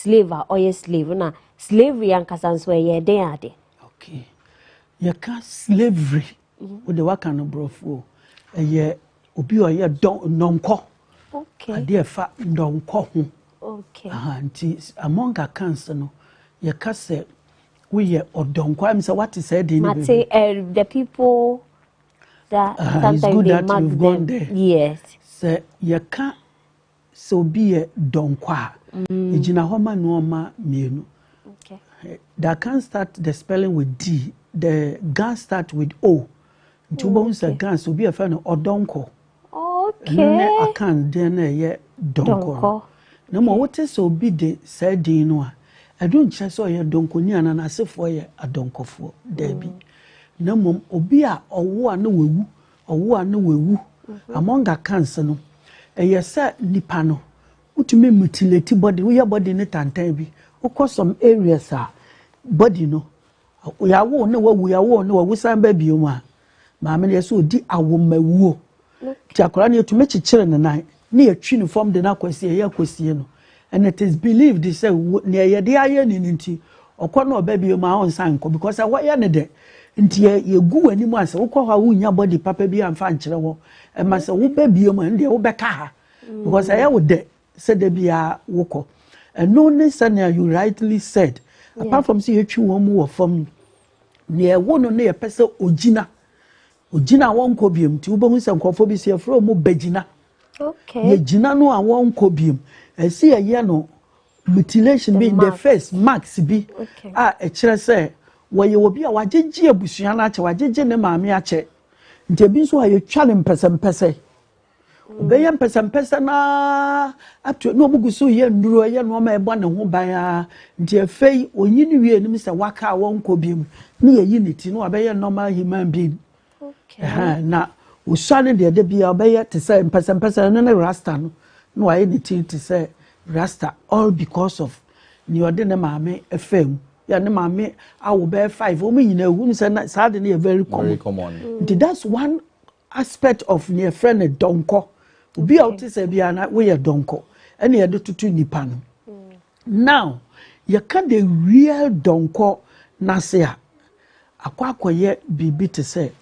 slave or ye slave na slavery and kasanso ye den ade. Okay. You can slavery with the work and brofo. Ye obi o ye nonko. Okay. Ade fa nonko ho. Okay. Anti among Akans no ye ka say we ye odonko. I say what is said in the people that sometimes it's good they that mark you've them. gone there. Yes. Say ye ka so be a donko. Ejina homa no ma mienu. Okay. That can start the spelling with D. The gun start with O. Nti ubon say gun so be a fan odonko. Okay. Ne akan den na ye donko. No mo what so be the said din no a. I don't chase so ye donko ni ana na asefo ye adonkofo. Debi. No mom obi a owo a na wewu. Owo a na wewu. Among Akans no. Ye say nipa no. Utumi mutilate body. We your body ne tantan bi. Ukọ some areas body no yawo ne wawu yawo ne wawu san ba bi mu a ma me so di awomawuo ti akora ne etumi chichire ne nan ne yatwi ne form de na kwasie ya kwasie no, and it is believed they say ne ye de aye ni nti okọ na oba bi mu a on san ko because awoye ne de nti ye gu wani mu ase ukọ ha wunya body papa bi amfa nkyere wo e ma se wo ba bi mu nde wo beka ha because aye wo de se de bia wokọ. And no necessarily you rightly said. Apart from see you one more from near one on near person Ojina. Ojina won't cobium. Tubo some cophobia from Begina. Okay. Ye Gina no I won't cobium. I see a yano mutilation being the first max be. Okay. A chair say, where you will be a wajiji busiana, wajiji ne mamiache. Jebin so you challenge person per se. Beyan pesa na atu no muguso ye nduro ye no ma ebo ne ho ban a nti afei onyini wie ni se waka won kobiem ne ye unity no abeye normal human being. Okay. Na usane de bia obeye te say pesa no na rasta no no aye ni to say rasta all because of ni ode ne maame efem ya ne maame awo be 5 o nyina hu ni say na sad ne very common. That's one aspect of near friend donko. Ubi out say bia na we ye donko. Ene ye do tutu nipa no. Now, you can the real donko na say akwakoye bibi te say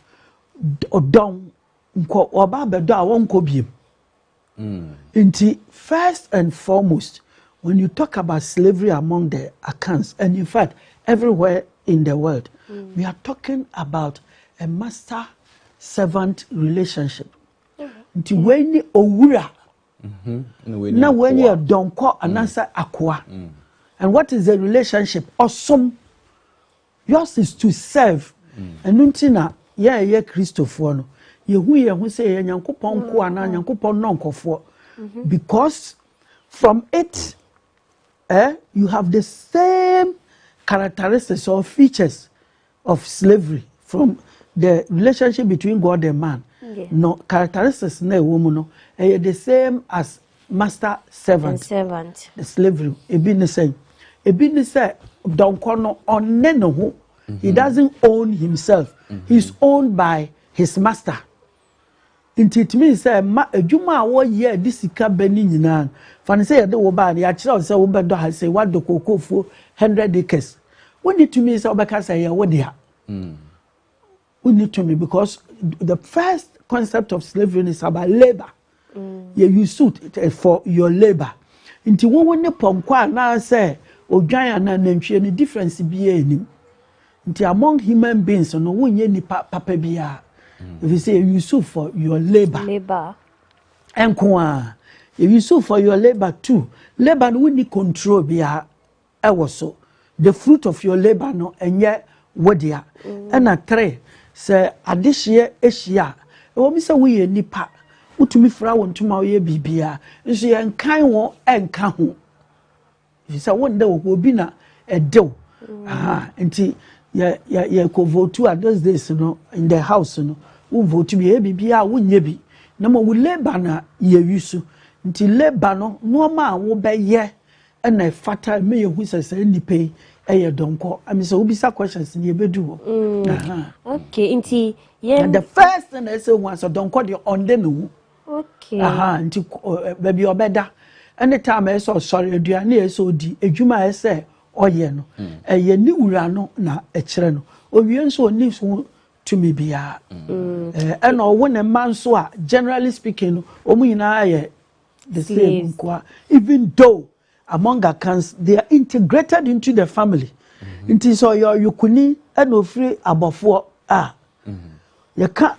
odon nko oba bedo a wonko biem. Inti first and foremost, when you talk about slavery among the Akans, and in fact everywhere in the world, we are talking about a master servant relationship. Nti weni owura na weni donko anasa akwa. And what is the relationship? Awesome. Yours is to serve. And nuntina ye Christopher no yehu yehu say ye nyankopon ko ana nyankopon nonkofo. Because from it you have the same characteristics or features of slavery from the relationship between God and man. No characteristics na woman no the same as master servant. The slavery ebi ne say donko no onne no ho. He doesn't own himself. He's owned by his master. It means say adwuma wo ye disika bani nyina fa say de wo ba ya kire say wo bedo ha say what do kokofo 100 acres. When it to me say obeka say ya wo dia. We need to me because the first concept of slavery is about labor. You suit for your labor. Inti wo ne ponkwa na say odwan na nantwie ni difference bi enim. Inti among human beings no wonye ni papa bia. If you say you sue for your labor. Enko if you sue for your labor too. Labor no need control bia so. The fruit of your labor no enye wodia. And a three say adishie ehia. E wo mi say we ye nipa. Utumi fra won tuma we bibia. Nso ye nkan won enka ho. If you say one day obi na edew. Nti ye ko vote at those days no in the house no. Wo vote bi e bibia wo nye bi. Na mo wo labor na ye yusu. Nti labor no no ma wo be ye na fatal me ye hu say nipa donko. I mean, so ubisa questions in yebedu. Okay, inti and the first thing I say once donko the on the no. Okay. Inti baby obeda. anytime I saw sorry aduane so di adwuma I say oye no eye ni wura no na ekire no owie nso oni so to me bia and owo ne man so a generally speaking omu nyina aye the same kwa even though among Akans they are integrated into the family nti so you kuni and ofri abofo you ka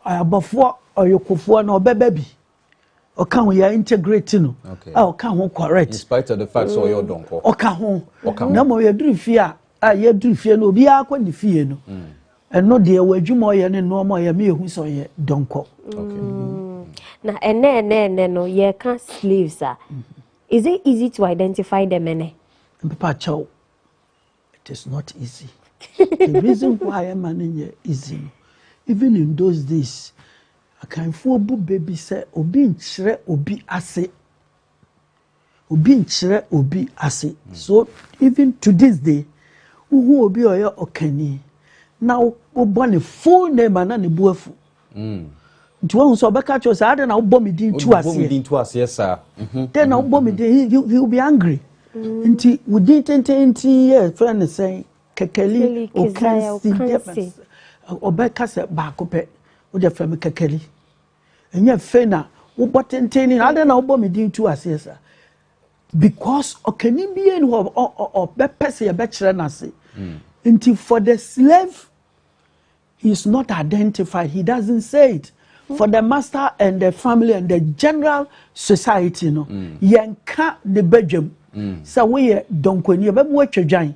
abofo oyokofo na obeba bi oka ho ya integrate no oka ho correct in spite of the fact so you don't ko oka ho na mo ya duru fie a ya duru fie no obi akwa ni fie no eno de wadwuma ye ne no mo ya me ehu so ye donko na ene no ye can slaves is it easy to identify them ene papa chow it is not easy the reason why am manage easy even in those days akanfo obu baby say obi nkyere obi ase so even to this day who obi oye okani now obone full name na ne buafu nti won so beka cho say na obom din tu ase yes sir then na obom din he will be angry nti wudi tententi ye friend say kekeli okansi obeka say ba ko pe wo de frame kekeli enya fe na wo botenteni na ade na obom din tu ase sir because okani bie no o be pese ye be kire na se until for the slave he is not identified, he doesn't say it. For the master and the family and the general society no yenka ne bedwam so we donkoni be bo atwadwan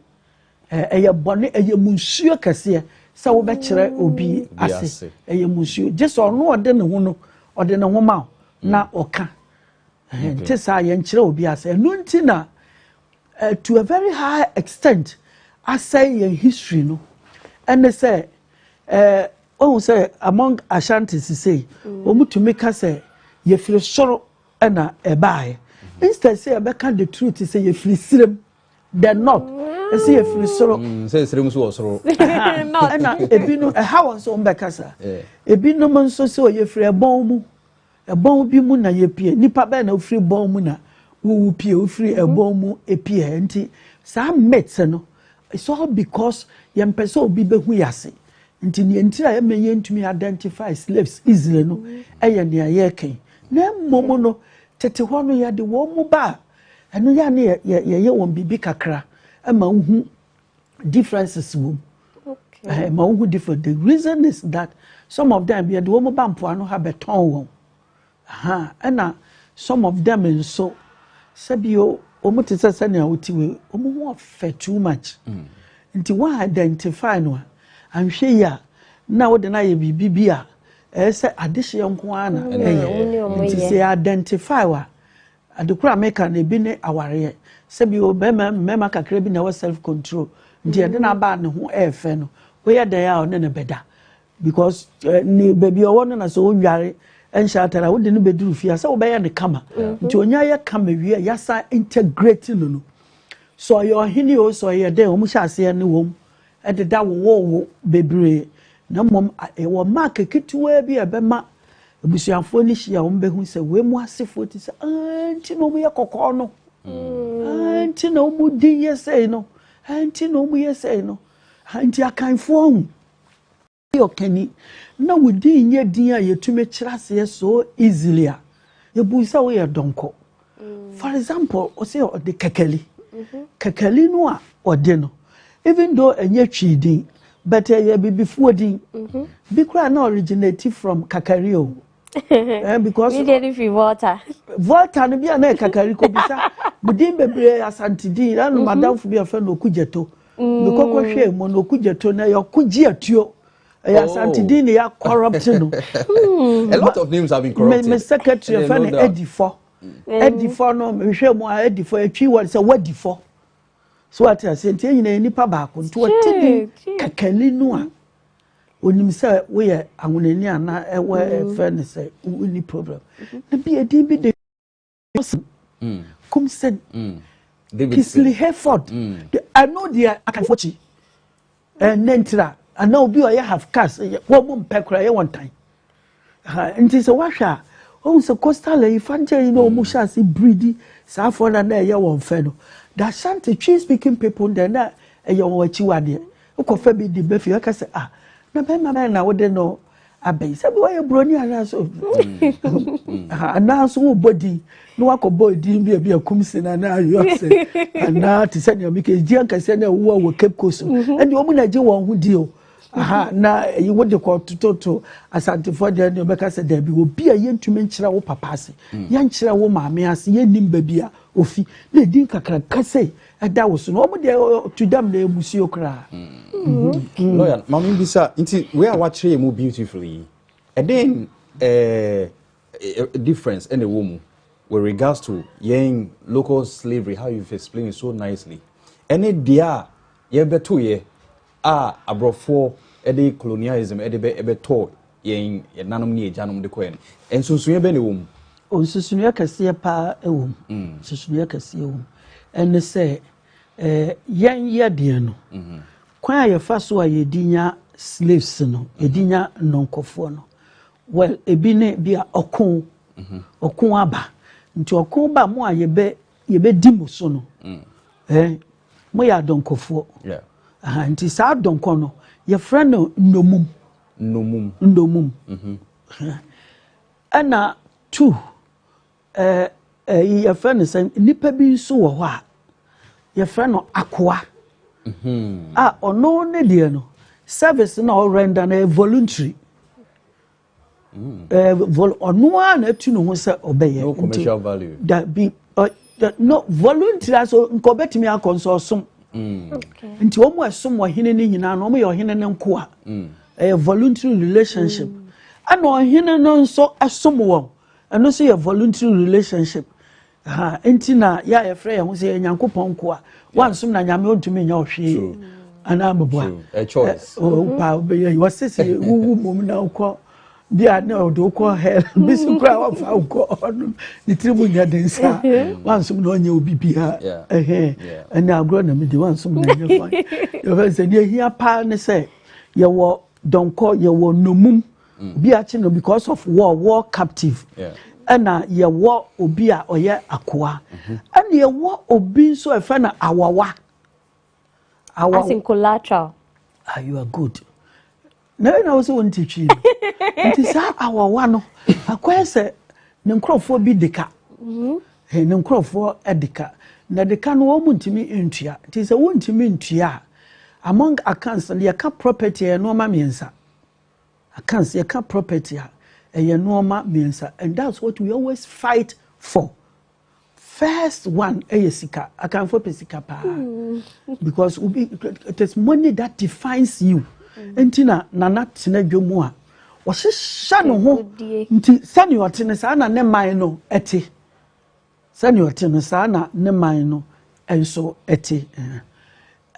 eye bone eye munsuo kase so wo be kire obi ase eye munsuo just ono ode ne ho no ode ne ho ma na oka ntesa ye nkire obi ase no ntina to a very high extent I say in history no and they say say among Ashantis say omu to make us say ye feel sorrow na ebae instead say abeka the truth say ye feel sirem they're not say ye feel sorrow say sirem so sorrow not na ebinu how so mbeka sa ebinu man so say ye feel ebon bi mu na ye pie nipa be na ofiri bon mu na wo pie ofiri ebon mu epie nti sa met no it's all because yem person obi behu yase nti ne ntira ye menye ntumi identify slaves easily no eye ne ayeken na momo no tete ho no ya de wo mu ba eno ya ne ye won bibi kakra ma hu differences wo ma hu different the reason is that some of them ye de wo mu ba mpo ano ha beton won and some of them in so sabio omuti sasa ne awutiwe omu ho fe too much nti wa identify no anhwe ya na wo de na ye bibia say adehye nko ana nti say identify wa adekura make na bi ne aware sabio mema kakra bi na self control nti de na ba ne ho efe no we ya dan ya ne beda because ni baby owo no na so onware enshatara wo de no beduru fia say wo be ya ne kama nti onya ya kama wi ya sa integrate no so your hini o so ye de o mu hyase ne wom e de da wo bebre na mom e wo mark kituwa bi e be ma abusuafo ni hia wo behu se we mu asefo ti se anti no mu ye kokko no anti no mu din ye sei no anti no mu ye sei no anti akanfo hu yo kani na wo din ye din a yetume kirase so easily a ye bu se wo ye donko for example o se o de kekeli no a ode no even though enye twidin but ye bibifuo din bi kra na originate from kakario because we did it for water no bia na kakari ko bisa budin bebre asantidin na no madam fu bia fa no kujeto no kokko hwe mo no kujeto na yo kuji atuo ya asantidin ya corrupt no a lot of names have been corrupted me secretary fa na edifo no me hwe mo edifo atwi wo se wadifo so what I say nyina nipa ba ko nto tini kakali no a onim se we ye awonani ana ewe fe ne se any problem na bi edi bi de kumsen Kisley Hereford I know they akanfochi nentra and now bi o ye have cars wo mo mpekura ye one time nti se wa hwa on so coastal if you know musha si breedy sa for na ye won fe no that shanty tree speaking people then na e ye won achi wade ko fa bi di be fi ka say na be ma na wo de no abey say we broni ana so ana so wo body no wakobo di bi akumsi na na ayo say ana ti say na mi ke ji anka say na wo Cape Coast and o mu na je won ho di o na you would call to asante for the no beka say there be obi a yentumi nkyira wo papa ase ya nkyira wo maame ase ye nim ba bia ofi na din kakra kase ada wo so no mo de to them na emusi okra lawyer mama bisa nti we are watching mu beautifully and then difference in the woman with regards to young local slavery how you've explained it so nicely any dia ye beto ye abrofo ede colonialism ede be to yen nanom ne ejanom de koen ensunsun ye be ne wom onsunsun ye kase pa ewom sunsun ye kase ewom ene se yen ye de no kwan ye fa so ye dinya slaves no edinya nonkofo no well ebi ne bia okun aba nti okun ba mo ye be di mo so no mo ya donkofo nti sa donko no ye friend no nomum ana two ye friend say nipa bi so wo ho a ye friend no akoa ono ne de no service na render na voluntary ono na tu no ho say obeye no commercial value that be no voluntary so nko betimi akonsosum nti wo mo esom wo hene ne nyina no mo ye ohene ne nko a voluntary relationship ana ohene no nso esom wo eno so ye voluntary relationship nti na ya ye frɛ ye ho se nyankopɔn nko a wansom na nyame ontumi nya ohwe ana mboa a choice pa be ye wasese wu mom na nko bia na odo ko hell bisu kra wa fa ko ni tribu nya densa wansom na onye obi bia na agro na me di wansom na nya fa yo fa se ni hia pa ne se ye wo donko ye wo nomum bia chi no because of war captive na ye wo obi a oye akoa na ye wo obi so e fa na awawa as in collateral you are good na wo so won tichi nti sa awawa no akwa se ne nkrofo bi deka ne nkrofo edeka na deka no wo muntimi ntua nti se wo ntimi ntua among Akans ye ka property e no ma miensa Akans ye ka property e no ma miensa and that's what we always fight for. First one sika akanfo pesika pa because it is money that defines you entina nana tena dwomu a wo hehya no ho nti sane otene sa na ne man no ete sane otene sa na ne man no enso ete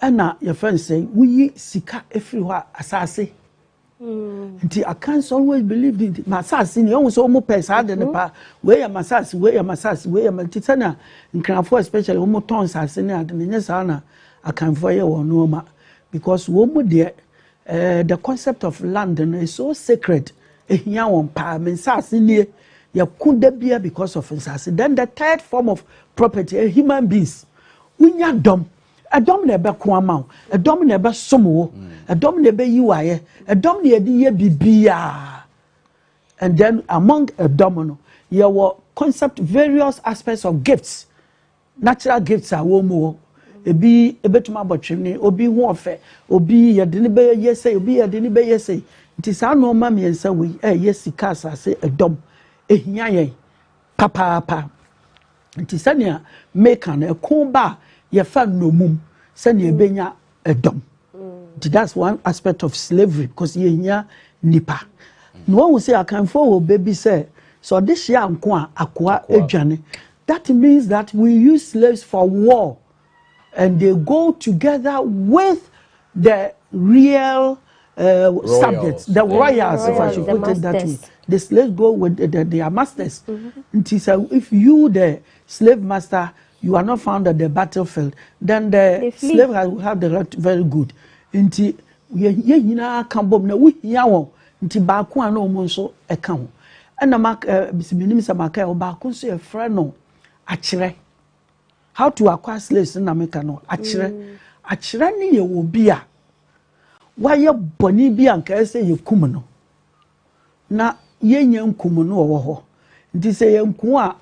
ana your friend say we sika every ho asase nti Akans always believed in masasi ni on so mo pesa de ne pa we ya masasi we ya matitana nkranfo especially wo mo ton sase ne ade ne nyesa na akanfo ye wo no ma because wo mo de the concept of land is so sacred ehia won pa mensasi nie ya kuda bia because of sase. Then the third form of property human beings unya dom adom na ebe ko ama adom na ebe somo adom na ebe yiwaye adom na edi ye bibia and then among adom no ye wo concept various aspects of gifts natural gifts are wo mo ebi ebetuma botwene obi ho ofe obi ye de ne be yese obi ye de ne be yese nti sa no ma miensa we yesika asase adom ehia yen papa nti sania make na ekon ba ye fa nomum sani ebenya edom. That's one aspect of slavery because ye nya nipa no one say akanfo wo baby say so this year anko akoa edwane that means that we use slaves for war and they go together with the real subjects, the royals, if I should put it that way. The slaves go with their masters. So if you the slave master you are not found at the battlefield, then the slave will have the right very good. Inti ye nyina kan bom na wo hia won nti ba ko an o mo so e kan ho ɛna bisiminim sɛ maka ɔbaako nso yɛ frɛ no akyerɛ how to acquire slaves na meka no akyerɛ ne yɛ wɔ bi a wayɛ bɔne bi a nka sɛ yɛkum no na yɛnya nkum no wɔ hɔ nti sɛ yɛnku a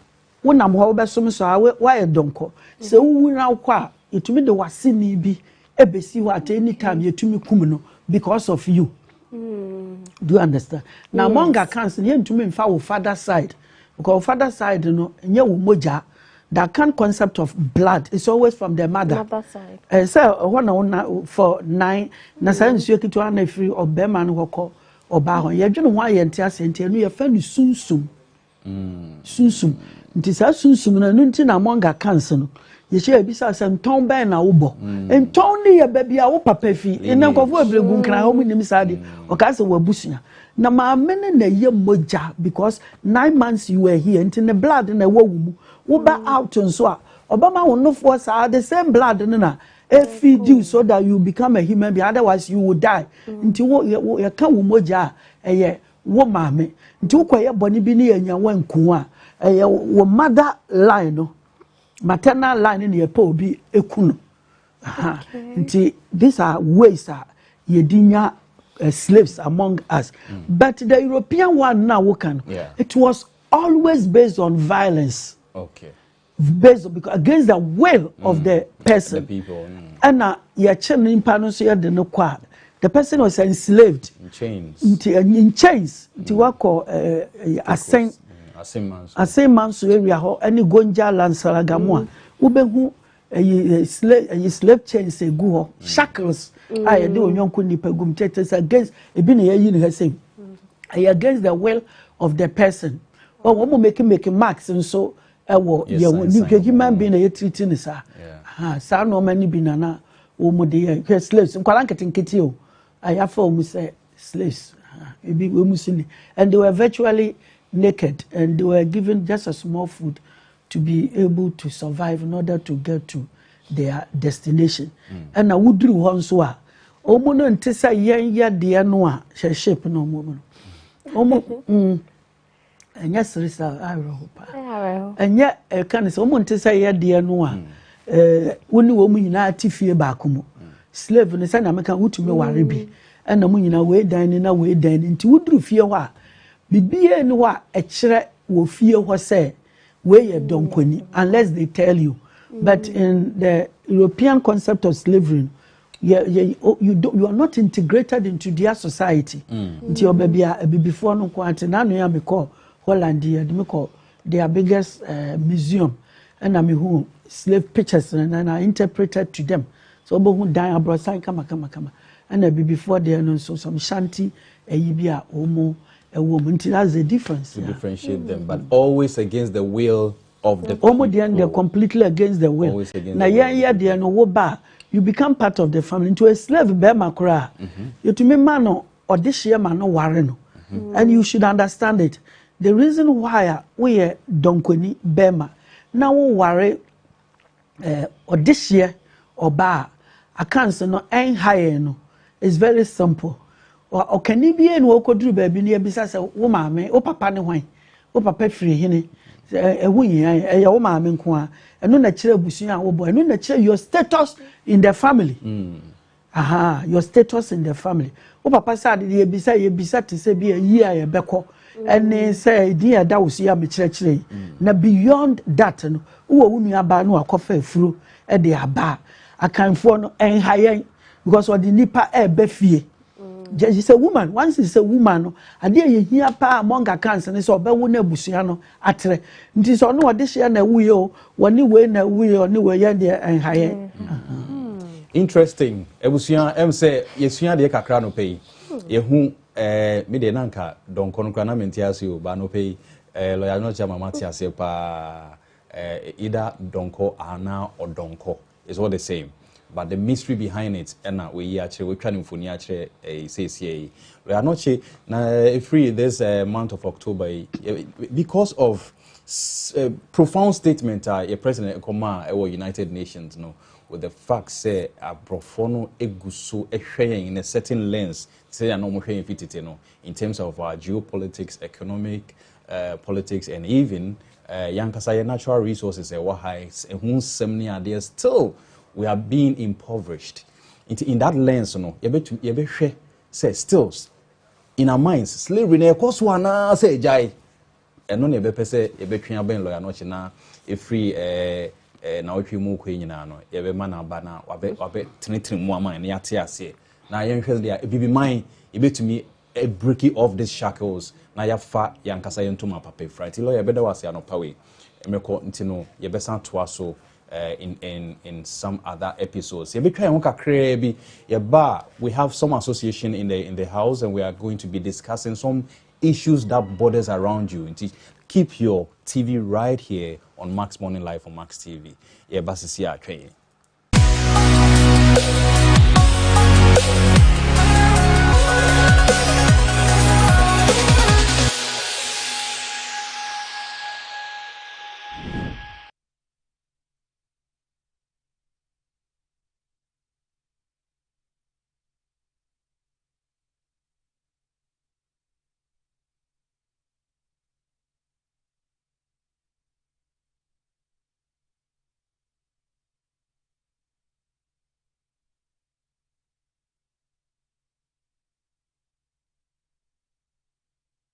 wonam hɔ wobɛsom so a wayɛ dɔnkɔ sɛ wowu na wokɔ a yɛtumi de waseni bi ebesi hɔ at any time yɛtumi kum no because of you. Do you understand? Now, among Akans, you to me for father side, because father side, you know, moja. The Akan concept of blood is always from the mother. Mother side. So one for 9. Na science you to an free or beman who or bahon. You don't know why you enter and you are fairly soon. Soon. It is as soon as nothing among Akans. You share beside some town by na ubo. And Tony a baby a papa fee. And Uncle Webble can home in him side or castle were bushing. Now, my men a year moja because 9 months you were here until the blood in a womb. Uba out and so. Obama will not force the same blood and feed you so that you become a human being. Otherwise, you will die. Until you come moja a year woman. Until quiet bonny bini and your one kuwa. A mother line. Maternal line in your po be ekuno. These are ways yedinya slaves among us. But the European one now it was always based on violence. Okay. Based on, because against the will of the person. The people. And the person was enslaved. In chains. In chains. To work Asemanso area ho any Gonja land Salagamoa. Ubehu a slave chains a go shackles. I do yonku ni pegum churches against a bin a yin her same. Against the will of the person. Or one making marks and so human being a treating sir. Sa no many binana o slaves and Kwalankatin Kitio. I have for say slaves. And they were virtually naked and they were given just a small food to be able to survive in order to get to their destination. And I would do one so. Omono ntesa ya de no a shape no mo. Omo enya serisa aropa. Enya kan se omo ntesa ya de no a woni wo mu nyina atifie baako mu. Slave ne say na meka wutumi ware bi. And mu nyina we dan na we dan nti wuduru fie ho a bibie ni wa ekire wo fie ho say we ye donkoni unless they tell you. But in the European concept of slavery you are not integrated into their society. Nti obabia before no kwante na no ya me call Holland here me call their biggest museum and I who slave pictures and I interpreted to them. So obo dan abroad sign kama and before there no so some shanty bia omo a woman. That's the difference. To differentiate them, but always against the will of the people. Almost they're completely against the will. Always against now, they no woba. You become part of the family. Into a slave, be makura. You to me mano or this year mano wareno, and you should understand it. The reason why we are donkoni bema now worry or this year or bar I can't say no ain't high no. It's very simple. O kanibie no okoduru ba bi ne ebisa se wo maame wo papa ne hwan wo papa firi hene ehu yin wo maame nko a eno na kire busu a wo bo eno na kire your status in the family. Your status in the family. Wo papa sa de ebisa te se bi yi a ye beko ene se di ada wo si a me kire na beyond that no wo nu aba no akofa afuru e de aba akanfo no enhayen because what the nipa be fie. She's a woman. Once it's a woman, I dear you hear pa among Akans and so be wona busiano atre. Nti so no this year na we o woni we na we o ni we ya de enhaye. Interesting. Ebusia em say yesua de kakra no pay. Yehu me de nanka don kono kra na mentiase o ba no pay lawyer no chama matiase pa either donko ana or donko. It's all the same. But the mystery behind it, and we actually trying to actually say we are not free this month of October because of profound statement a president Koma United Nations with the fact say abrofono eguso in a certain lens say no more in terms of geopolitics, economic politics, and even yankasa natural resources high and still we are being impoverished. In that lens, no, you say still in our minds, slavery na cost one say jai. And no never say a between ben lawyer no china a free na we mu kwe nyina no ye be mana ba na wabe tinitini mu ama na yate ase na ye nhwe dia e bibi man e betumi break off these shackles na ya fa yankasa yentuma papa fright lawyer be da wase anopa we emeko ntino ye be san to aso in some other episodes. We have some association in the house, and we are going to be discussing some issues that borders around you. Keep your TV right here on Max Morning Live on Max TV.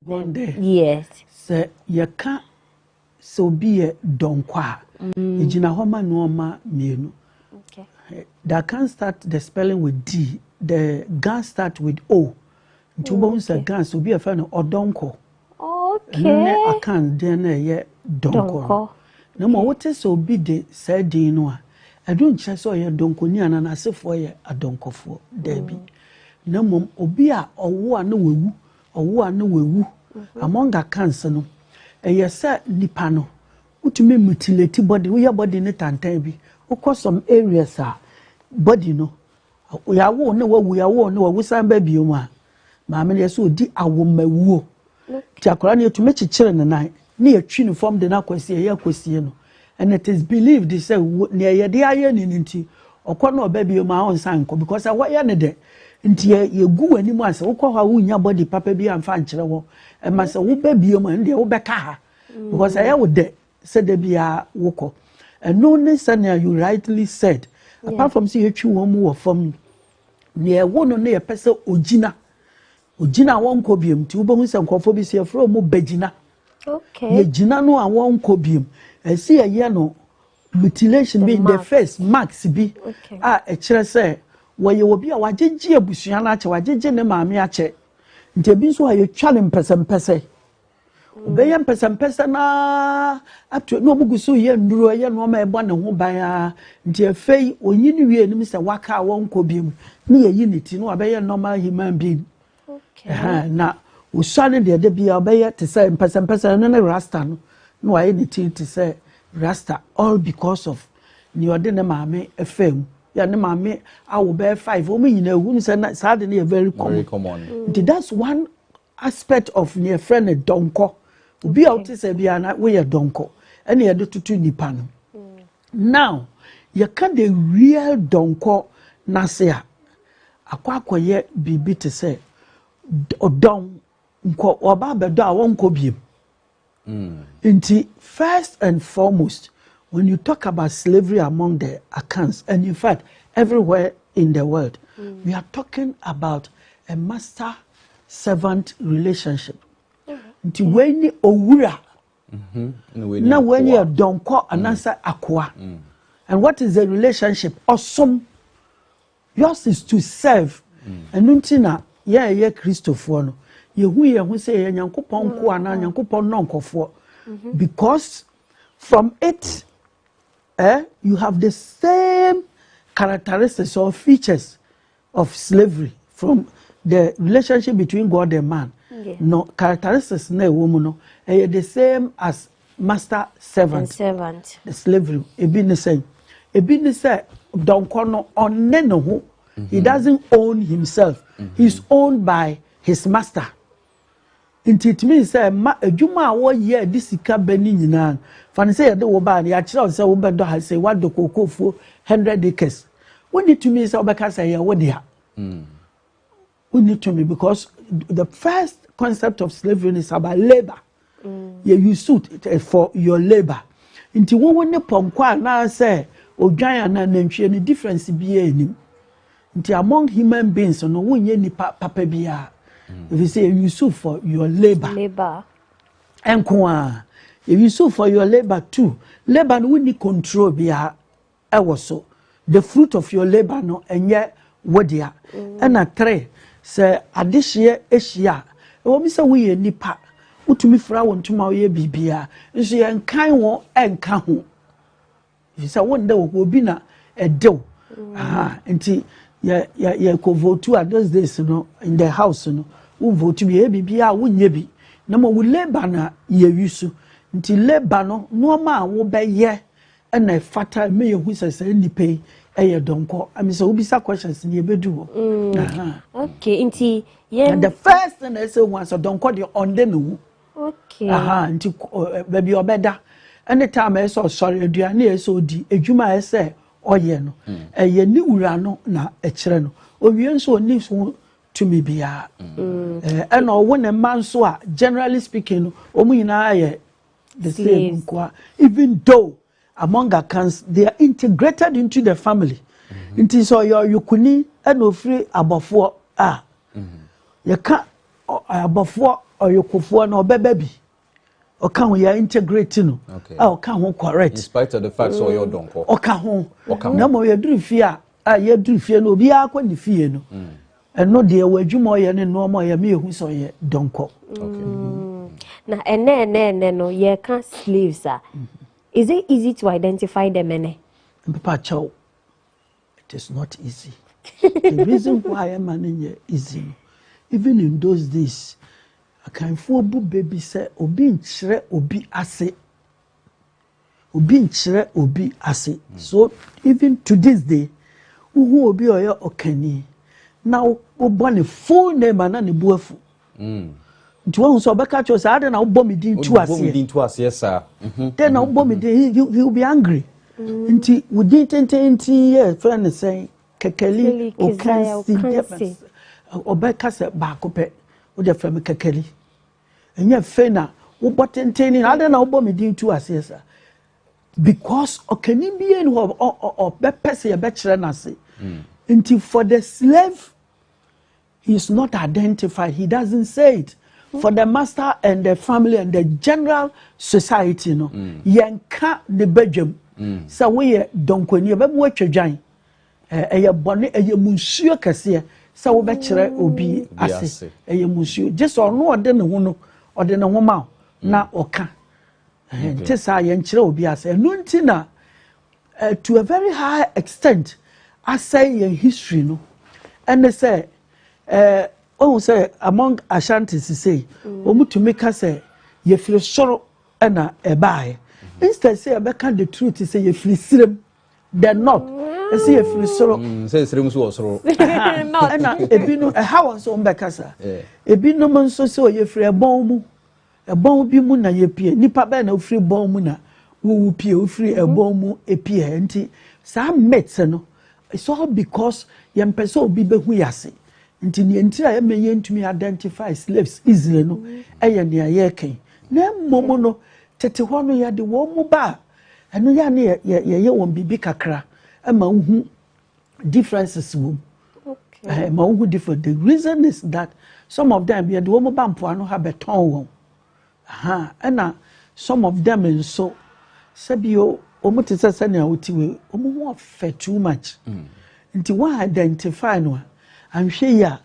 One day. Yes. Say you can't so be a donkwa. Ijina homa nuoma mienu. Okay. That can start the spelling with D. The gun start with O. Tubonsa okay. gun so be a fan or donko. Okay. Akans then ye donko. No more what is so be the said dinwa. I don't just saw ye donko ni and I say for ye a donko for Debbie. No mom obia or one no wewu or one no wewu. Among Akans no. A ye said nipano. Utumi mutilate body, we your body net and tabi. Of some areas are body no. We are one, no, we are one, no, we san baby, you ma. Mamma, so di a woman woo. Tiakorani to make children and I near tune from the Naquasia Yaquisiano. And it is believed they say near the iron in inti or corner baby of my own sanko because I want yanade. Intia you go anymore, so call her win your body, papa be and fan channel. And my son baby, your man, the old back because I would de said there be a woko. And no necessarily you rightly said, apart from see you one more from near one or near person Ojina. Ojina won cobium, two bones and cophobia from Begina. Okay. Ye Gina no and one cobium. I see a yano mutilation being the first max be. Okay. A chair say, where you will be a wajiji busiana, wajiji ne mammy. Debis why you challenge person. Bayan person na up to no bugusu ye nduro ye no ma ebo ne ho ban a nti afei onyini wie ni Mr. Waka won kobiem ne ye unity no abaye normal human being. Okay. Na usane de bia abaye te say person no rasta no no aye ni ti te say rasta all because of ni ode ne maame efem ya ne maame awo be 5 o nyina hu say na sad ne very common. That's one aspect of near friend donko. Ubi out say bia na we donko. Ene ye de tutu nipa no. Now, you can the real donko na say akwakoye bibi te say odon nko oba bedo a wonko biem. Inti first and foremost, when you talk about slavery among the Akans, and in fact everywhere in the world, we are talking about a master-servant relationship. Nti weni owura, na weni a donko anasa akwa. And what is the relationship? Awesome. Yours is to serve. And nuntina ye Christopher no. Yehu say ye nyankopon ko ana nyankopon nonkofo. Because from it you have the same characteristics or features of slavery from the relationship between God and man. No characteristics na woman no the same as master servant. The slavery ebi ne say donko no onne no ho. He doesn't own himself. He's owned by his master. It means say adwuma a wo ye disika bani nyina fan say de wo ba na ya kire say wo bedo ha say what the kokofuo 100 acres. When it to me say obeka say ya wo dia. We need to me because the first concept of slavery is about labor. you use it for your labor. Into one ne pomkwa na say odwan na nantwie ne difference bi anim. Nti among human beings no wonye ni papa bia. If you say you use for your labor. Labor. Enko you use for your labor too. Labor no need control bia ewo so. The fruit of your labor no enye wodia. Na 3 say adehye ehia. Ewo mi say we nipa. Utumi fra wontuma oye bibia. Nso ye nkan wo enka ho. If say one day obi na edew. Nti ye ko vote at those days no in the house no. Wo vote bi e bibia wonye bi. Na mo wo labor na ye yusu. Nti labor no no ma wo be ye na fata me ye hu sese nipa eye donko. I mean so obi sa questions ni e bedu. Okay, nti and the first thing they say once donko de onde no. Okay. Nti baby obeda. Anytime I saw sorry aduane e so di adwuma e say oye no. Eye ni wura no na e kire no. Owie nso oni so to me bia. And o won a man so a generally speaking omu nyina aye the same kwa. Even though among Akans they are integrated into the family. Nti so your yukuni and ofri abofo you can't abofo or yukufo no baby. Or can we integrate no? Oh, can we correct? In spite of the fact so you're donko. O can home. No more you do fear. You do fear no be a when fear no. And no dear where you more and no more me who saw ye donko. Now and no ye can't slaves are. Is it easy to identify them Papa Chow. It is not easy. The reason why I'm managing easy. Even in those days, I can for baby say obi nchire obi ase. Obi nchire obi ase. So even to this day, who obi oyo okani. Now born a full name and an buafu. To one so back at your side and I'll bomb it into us. Yes, sir. Then I'll bomb it, he'll be angry. Until we didn't 10 years, friend saying, Kakeli, or can see, or back us at Bacope, with the family Kakeli. And yet, Fena, who bought 10, I don't know, bomb it into us, yes, sir. Because a Canadian or Bepessy a bachelor, I say, until for the slave, he is not identified, he doesn't say it. For the master and the family and the general society, no, yanka the Belgium. So we don't when you watch a giant, a bonnet, a monsieur Cassia, so we bachelor will be as a monsieur. Just or no, then a woman or then a woman, now or can. Tessa and Chile will be as a nuntina to a very high extent. I say in history, no, and they say, say among Ashantis, say, to make us say, you feel sorrow and a buy. Instead, say, I can the truth is say, you feel slim, they're not. I see a free sorrow. Says Rims was sorrow. And a bino a house on Becassa. A bino man so you free a bomb be muna ye peer, nipa ben of free bombuna, who peer free a bomb a peer, and some medicine. It's all because young person be behuasi. Until the entire may to me identify slaves easily, no, and near yerking. Name momono, Tetehuano ya the warm bar, and no ya near ye won't be big cra, among whom differences womb. Okay. Who different. The reason is that some of them, the woman bampuano have a tongue. And some of them, and so Sabio, Omotis Sanya Utiwe, Omo fed too much. Until one identify no. I'm sure ya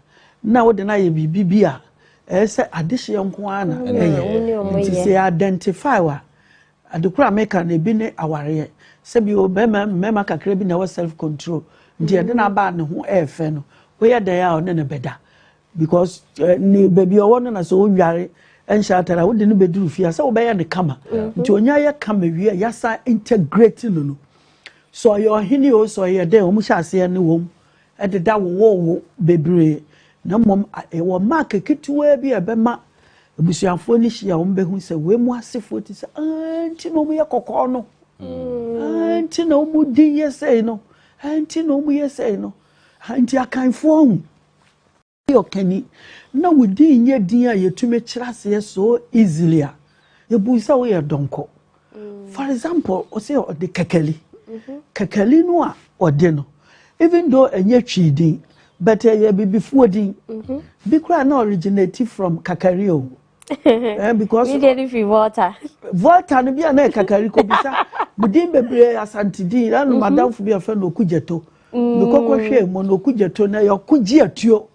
now the na be bibia say addition kwana say identify wa adukura make na bi ne aware say bi mema kakra bi na wa self control nti de na ba ne ho efe no we ya da ya one ne beda because ni baby owo no na so nware enshatara wo de ne beduru fia say wo be ya ne kama nti onya ya kama wi ya sa integrate no so your hini o so ye de o mu sha ase ne wom ededa wo bebre na mom e wo mark kituwa bi ebema ebusuafo ni hia wo behu se we mu asefo ti se anti no mu ye kokko no anti no mu din ye sei no anti no mu ye sei no anti akanfo hu yo kani na wo din ye din a yetume kirase so easily a you busa we donko. For example, o say the kekeli. Kekeli no or deno. Even though a nye chidi, but a be before din. Bikra no originated from kakario. Because immediately water. Water no be na kakari ko bisa. Budin bebre asante din, and madam for be a friend no kujeto. No koko hwe mo no kujeto na yo kuji atuo.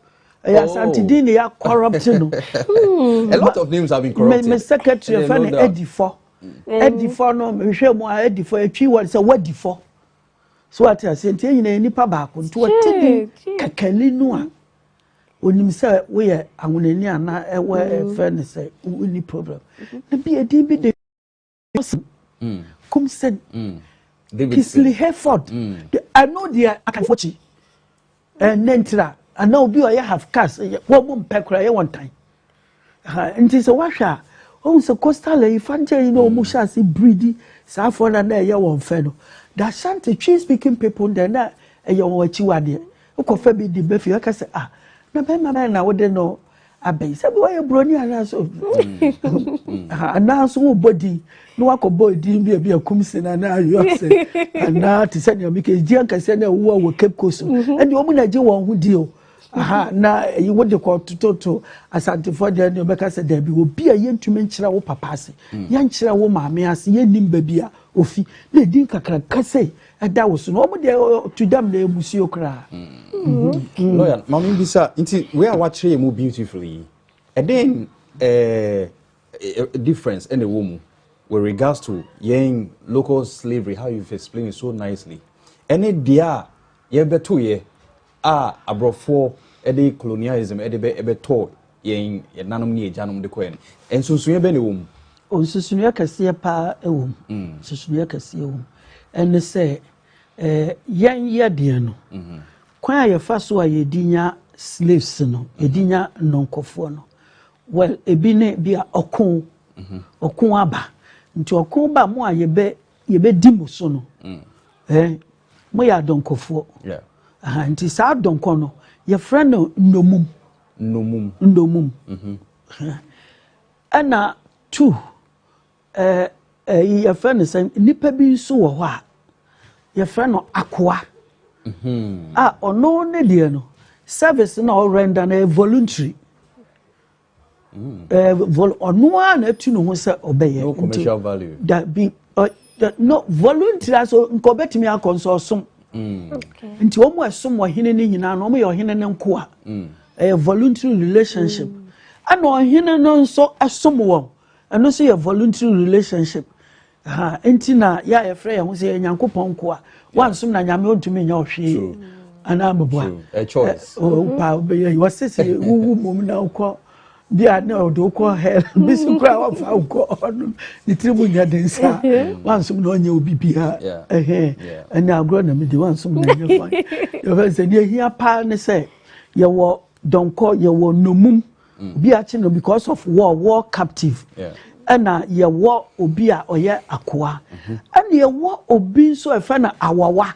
Asante din ya corrupt no. A lot of names have been corrupted. My secretary friend Edifo. Edifo no me hwe mo Edifo atwi what say Wadifo. So what I say ntia nyina nipa ba ko nto watedi kakali no a onim say we awonani ana ewe friend say any problem. Na bi edi bi de come said Kisley Hereford. I know they are Akanfochi. Nentra and now be I have cast one mum pekra one time. And it is a washer. Oh, so coastal infante, you know, Musha si breedy, Saffron and there, you one fellow. That shanty tree speaking people, then that a young what you are there. Who could be the buffy? I can say, ah, no, my man, I wouldn't know. I base a boy, brony, and now so body. No, I could boy, didn't be a commission, and now you say, and now to send you because Jianka send a war with Cape Coast, and the woman I do one who deal. Aha, na you want to call to asante for the no beka say there will be a yen to menchira wo papa se yan chira wo maame ase yen nim babia ofi na din kakra kase eda wo so no mo de to dam na ebusi okra lawyer mama bisa nti we are watching you beautifully and then difference in the woman with regards to yen local slavery how you've explained it so nicely any dia ye beto ye abrofo ede colonialism ebe to yen nanom ne ejanom de koen ensunsun be ne wom onsunsun ya kase pa ewom sunsun ya kase ewom ene se yan ye de no kwan ya fa so ayedinya slaves no edinya nonkofo no well ebi ne bia okun aba nti okun ba mo ayebe di mo so no mo ya donkofo yeah nti saa donko no ye friend no nomum ana two ye friend say nipa bi so wo ho a ye friend no akoa ono ne de no service na render na voluntary ono na tu no ho se obeye no commercial value that be no voluntary so nko betimi akonsosum okay nti omo esom ohene ne nyina no omo ye ohene ne nko a voluntary relationship and ohene no nso esom wo eno so ye voluntary relationship enti na ya ye frɛ ye ho se nyankopɔn nko a wansom na nyame ontumi nya ohwe ana mboa a choice pa be ye wasese wuwu mom na ukɔ bia na odo ko hell bisu kra wa fa ko ni tribu nya densa wansum na onye obibia na agro na me di wansum na nya fa yo fa se ni hia pa ne se ye wo donko ye wo nomum bi a chi no because of war captive na ye wo obi a oye akoa na ye wo obi so e fa na awawa